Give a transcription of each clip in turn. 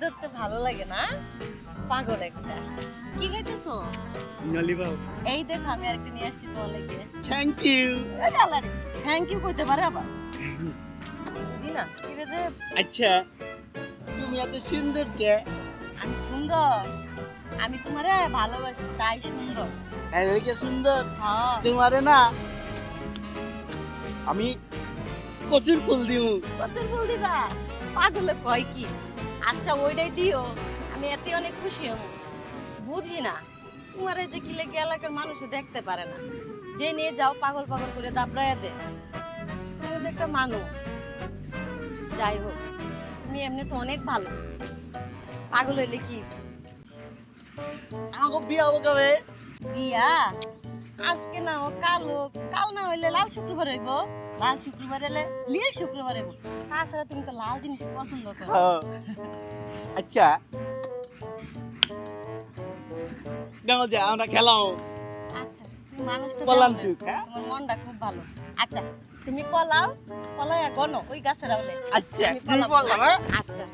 ধরতে ভালো লাগে না? পাগল একটা। কি খাইতেছো? ললিপপ। এই দেখো আমি আরেকটা নিয়ে আসছি তোমার লাগি। Thank you. থ্যাংক ইউ কইতে পারে আবার। বুঝি না কি রে যে আচ্ছা তুমি এত সুন্দর কে? আমি সুন্দর, আমি তোমারে ভালোবাসি তাই সুন্দর। এদিকে সুন্দর হ্যাঁ তোমারে না আমি কচুর ফুল দিমু। প্রচুর ফুল দিবা, পাগলে কয় কি? আচ্ছা ওইটাই দিও, আমি এতে অনেক খুশি হব। বুঝি না তোমারে যে কি লেগে এলাকার মানুষ দেখতে পারে না, যে নিয়ে যাও পাগল পাগল করে দাবড়াইয়া দে। তুমি তো একটা মানুষ, যাই হোক তুমি এমনি তো অনেক ভালো। পাগল হইলে কি আমাকে বিয়ে হবো কবে? বিয়া আজকে না হোক কাল হোক, কাল না হইলে লাল শুক্রবার হইব, লাল শুক্রবার এলে লিয়ে শুক্রবার হইব। তাছাড়া তুমি তো লাল জিনিস পছন্দ করো। আচ্ছা গাও যা আমরা খেলাম। আচ্ছা তুমি মানুষটা বললাম কেমন? তুই, হ্যাঁ? তোমার মনটা খুব ভালো। আচ্ছা তুমি পলাও, পলাইয়া গনো ওই গাছের আউলে। আচ্ছা আমি তুমি পলাবো, বললাম হ্যাঁ? আচ্ছা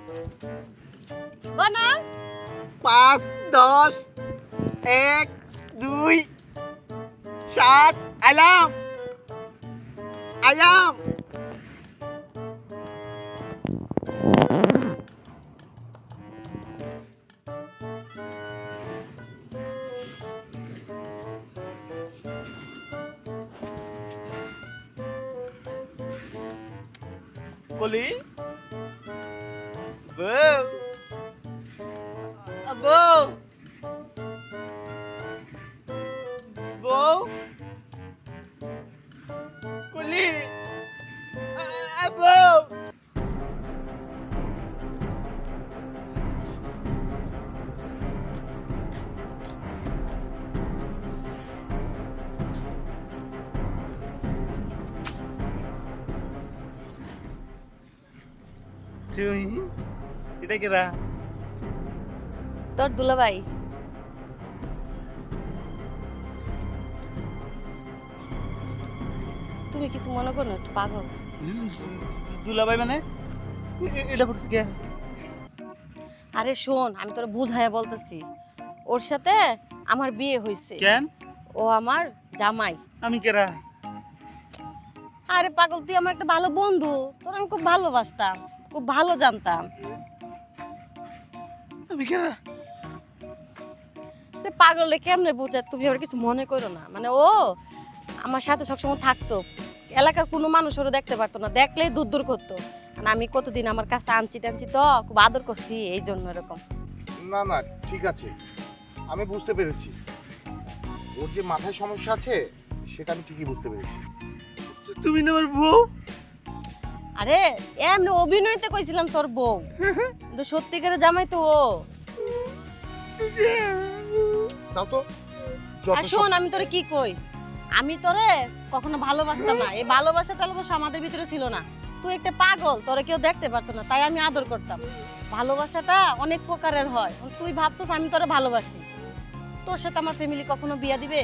গনো। 5 10 1 2 7 আলাম আলাম। কলি বউ বউ বউ কলি বউ। তুমি এটা কেরা? তোর দুলাভাই। তুমি কিছু মনে করো না, একটু পাগল। দুলাভাই মানে এটা করছে কে? আরে শোন আমি তোর বুঝাইয়া বলতেছি, ওর সাথে আমার বিয়ে হয়েছে। কেন? ও আমার জামাই। আমি কেরা? আরে পাগল তুই আমার একটা ভালো বন্ধু, তোর আমি খুব ভালোবাসতাম, খুব ভালো জানতাম। আমি কেরা? পাগলে কেমনে বুঝা, তুমি ওর কিছু মনে করো না। মানে ও আমার সাথে সবসময় থাকতো, এলাকার কোনো মানুষ ওরা দেখতে পারতো না, দেখলেই দূর দূর করতো। আর আমি কতদিন আমার কাছে আনছি টানছি তো খুব আদর করছি, এই জন্য এরকম। না না ঠিক আছে, আমি বুঝতে পেরেছি ওর যে মাথায় সমস্যা আছে সেটা আমি ঠিকই বুঝতে পেরেছি। তুমি না আমার বউ? আরে এমনি অভিনয়তে কইছিলাম তোর বউ, কিন্তু সত্যিকারের জামাই তো ও। দাও তো যত আর শোন আমি তোরে কি কই, আমি তোরে কখনো ভালোবাসতাম না, এই ভালোবাসা টালোবাসা আমাদের ভিতরে ছিল না। তুই একটা পাগল, তোরে কেউ দেখতে পারতো না, তাই আমি আদর করতাম। ভালোবাসাটা অনেক প্রকারের হয়, তুই ভাবছিস আমি তোরে ভালোবাসি, তোর সাথে আমার ফ্যামিলি কখনো বিয়া দিবে?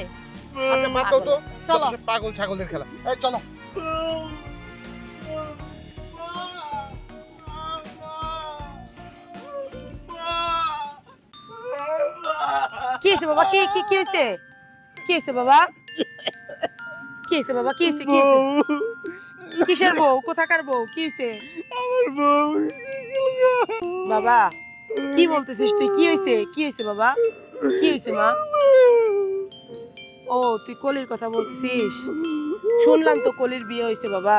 আচ্ছা বাদ দাও তো, চলো। যত সব পাগল ছাগলের খেলা। এই চলো। কি হয়েছে বাবা? কি কি কি হয়েছে? কি হয়েছে বাবা? কি হয়েছে বাবা? কি হয়েছে? কি হয়েছে? কিসের বউ? কোথাকার বউ? কি হয়েছে আমার বউ। বাবা? কি বলতেছিস তুই? কি হয়েছে? কি হয়েছে বাবা? কি হয়েছে মা? ও তুই কলির কথা বলতেছিস? শুনলাম তো কলির বিয়ে হয়েছে বাবা।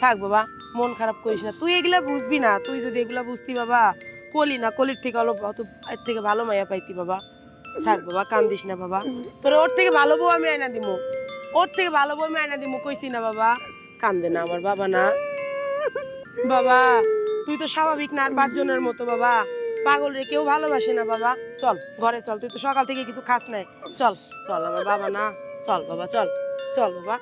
থাক বাবা, মন খারাপ করিস না, তুই এগুলা বুঝবি না। তুই যদি এগুলা বুঝতি বাবা, কলি না কলির থেকে অল্প এর থেকে ভালো মাইয়া পাইতি বাবা। থাক বাবা, কান্দিস না বাবা, তোর ওর থেকে ভালো বউ আমি আয়না দিমু, ওর থেকে ভালো বউ আমি আয়না দিমু, কইছি না বাবা। কান্দে না আমার বাবা না বাবা, তুই তো স্বাভাবিক না আর 5 জনের মতো বাবা। পাগল রে কেউ ভালোবাসে না বাবা। চল ঘরে চল, তুই তো সকাল থেকে কিছু খাস নাই। চল চল আমার বাবা না, চল বাবা চল, চল বাবা।